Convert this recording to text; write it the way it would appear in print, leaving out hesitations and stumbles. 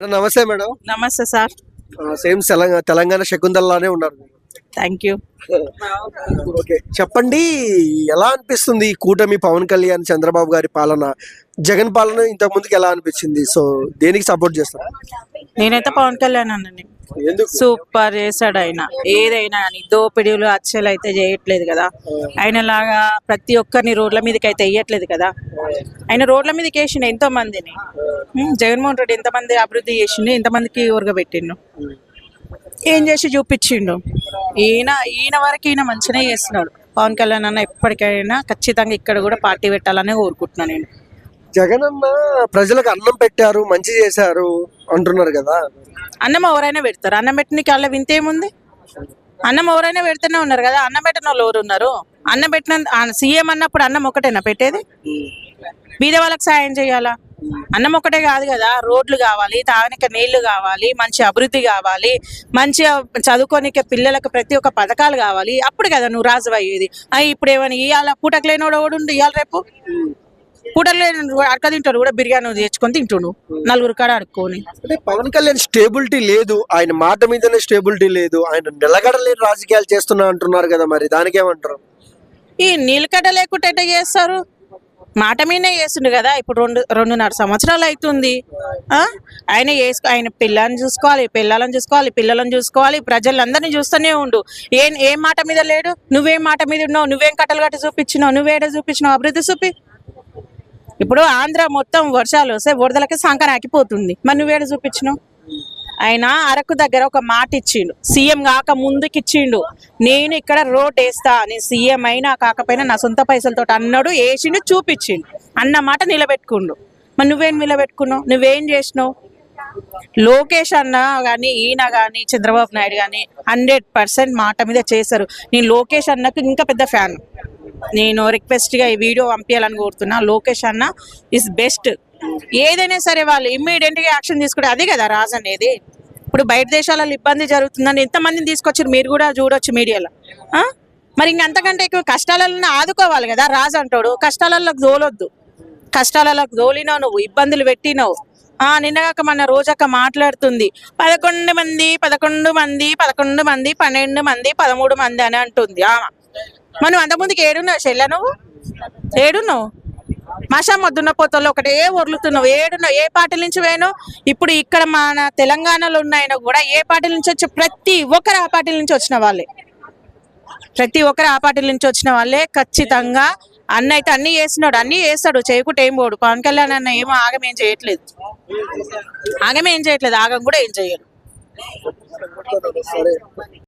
నమస్తే మేడం. నమస్తే sir. Same Telangana శకుంతలలానే ఉన్నారు. Thank you. ఓకే, చెప్పండి, ఎలా అనిపిస్తుంది ఈ కూటమి పవన్ కళ్యాణ్ చంద్రబాబు గారి పాలన, జగన్ పాలన ఇంతకు ముందుకు ఎలా అనిపించింది? సో దేనికి సపోర్ట్ చేస్తారు? నేనైతే పవన్ కళ్యాణ్ అన్నని ఎందుకు? సూపర్ చేశాడు ఆయన. ఏదైనా కానీ దోపిడీలు హత్యలు అయితే చేయట్లేదు కదా, ఆయన లాగా ప్రతి ఒక్కరిని రోడ్ల మీదకి అయితే వేయట్లేదు కదా. ఆయన రోడ్ల మీదకి వేసిండు ఎంతో మందిని. జగన్మోహన్ రెడ్డి ఎంతమంది అభివృద్ధి చేసిండు, ఎంతమందికి ఊరగబెట్టిండు, ఏం చేసి చూపించిండు. ఈయన వరకు ఈయన మంచిగా చేస్తున్నాడు. పవన్ కళ్యాణ్ అన్న ఎప్పటికైనా ఖచ్చితంగా ఇక్కడ కూడా పార్టీ పెట్టాలని కోరుకుంటున్నాను నేను. జగన్ అన్న ప్రజలకు అన్నం పెట్టారు, మంచి చేశారు అంటున్నారు కదా. అన్నం ఎవరైనా పెడతారు, అన్నం పెట్టినకి అలా వింతేముంది? అన్నం ఎవరైనా పెడుతూనే ఉన్నారు కదా. అన్నం పెట్టిన వాళ్ళు ఎవరు ఉన్నారు? అన్నం పెట్టిన సీఎం అన్నప్పుడు అన్నం ఒకటేనా పెట్టేది? బీద వాళ్ళకి సాయం చేయాలా? అన్నం ఒకటే కాదు కదా, రోడ్లు కావాలి, తాగనిక నీళ్లు కావాలి, మంచి అభివృద్ధి కావాలి, మంచిగా చదువుకోనిక పిల్లలకు ప్రతి ఒక్క పథకాలు కావాలి. అప్పుడు కదా నువ్వు రాజు అయ్యేది. ఇప్పుడు ఏమైనా ఇవాళ పూటకు లేనివాడు ఎవడు ఇవాళ రేపు పూటకు లేని అడక తింటాడు కూడా, బిర్యానీ తెచ్చుకొని తింటుండు నలుగురు కాడ అడుక్కొని. అంటే పవన్ కళ్యాణ్ స్టేబిలిటీ లేదు, ఆయన మాట మీదనే స్టేబిలిటీ లేదు, ఆయన నిలకడలేని రాజకీయాలు చేస్తున్నా అంటున్నారు కదా, మరి దానికేమంటారు? ఈ నిలకడ లేకుండా ఎట్లా చేస్తారు? మాట మీదనే చేస్తుండు కదా. ఇప్పుడు 2.5 సంవత్సరాలు అవుతుంది. ఆయన పిల్లని చూసుకోవాలి, పిల్లలను చూసుకోవాలి, ప్రజలందరినీ చూస్తూనే ఉండు. ఏం మాట మీద లేడు? నువ్వేం మాట మీద ఉన్నావు? నువ్వేం కట్టలు కట్టి చూపించినావు? నువ్వేడ చూపించినావు అభివృద్ధి చూపి? ఇప్పుడు ఆంధ్ర మొత్తం వర్షాలు వస్తే వరదలకి సంకన ఆకిపోతుంది, మరి నువ్వేడ చూపించినావు? ఆయన అరకు దగ్గర ఒక మాట ఇచ్చిండు, సీఎం కాక ముందుకి ఇచ్చిండు, నేను ఇక్కడ రోడ్ వేస్తా, నేను సీఎం అయినా కాకపోయినా నా సొంత పైసలతో అన్నాడు, వేసిండు, చూపించిండు. అన్న మాట నిలబెట్టుకుండు. మరి నువ్వేం నిలబెట్టుకున్నావు? నువ్వేం చేసినావు? లోకేష్ అన్న కానీ ఈయన కానీ చంద్రబాబు నాయుడు కానీ 100% మాట మీద చేశారు. నేను లోకేష్ అన్నకు ఇంకా పెద్ద ఫ్యాన్. నేను రిక్వెస్ట్గా ఈ వీడియో పంపించాలని కోరుతున్నా. లోకేష్ అన్న ఇస్ బెస్ట్. ఏదైనా సరే వాళ్ళు ఇమ్మీడియట్గా యాక్షన్ తీసుకుంటే అదే కదా రాజు అనేది. ఇప్పుడు బయట దేశాలలో ఇబ్బంది జరుగుతుందని ఎంతమందిని తీసుకొచ్చారు, మీరు కూడా చూడొచ్చు మీడియాలో. మరి ఇంకంతకంటే ఎక్కువ కష్టాలలో ఆదుకోవాలి కదా రాజు అంటాడు. కష్టాలలోకి దోలొద్దు. కష్టాలలోకి దోలినావు నువ్వు, ఇబ్బందులు పెట్టినావు. నిన్నగాక మన రోజక్క మాట్లాడుతుంది 11 మంది 12 మంది 12 మంది 12 మంది 13 మంది అని అంటుంది. మనం అంతకుముందుకు ఏడున్నావు చెల్ల? నువ్వు ఏడున్నావు? మషా మొద్దున్న పోతల్లో ఒకటే ఒర్లుతున్నావు. ఏడున్నావు? ఏ పార్టీ నుంచి వేను? ఇప్పుడు ఇక్కడ మన తెలంగాణలో ఉన్నాయన కూడా ఏ పార్టీ నుంచి వచ్చి ప్రతి ఒక్కరు ఆ పార్టీ నుంచి వచ్చిన వాళ్ళే. ప్రతి ఒక్కరు ఆ పార్టీ నుంచి వచ్చిన వాళ్ళే. ఖచ్చితంగా అన్న అయితే అన్ని చేస్తున్నాడు, అన్ని చేస్తాడు, చేయకుంటే ఏం పోడు. పవన్ కళ్యాణ్ అన్న ఏమో ఆగమేం చేయట్లేదు, ఆగం కూడా ఏం చేయడు.